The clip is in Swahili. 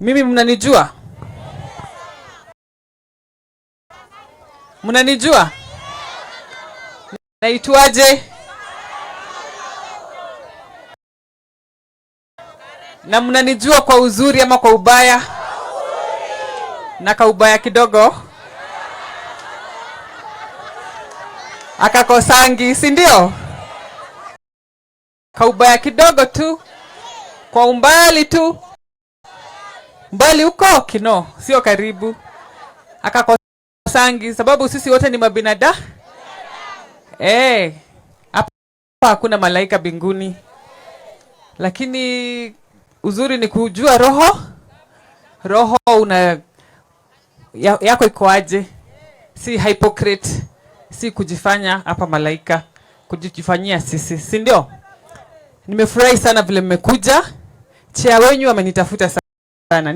Mimi mnanijua? Mnanijua? Naitwaje? Na mnanijua kwa uzuri ama kwa ubaya? Na kwa ubaya kidogo? Akakosangi, si ndio? Kwa ubaya kidogo tu. Kwa umbali tu. Mbali huko kino, sio karibu. Akakosangi sababu sisi wote ni mabinadamu. Hapa hakuna malaika mbinguni. Lakini uzuri ni kujua roho yako iko aje. Si hypocrite, si kujifanya hapa malaika, kujifanyia sisi, si ndio? Nimefurahi sana vile mmekuja. Chia wenyu amenitafuta sana.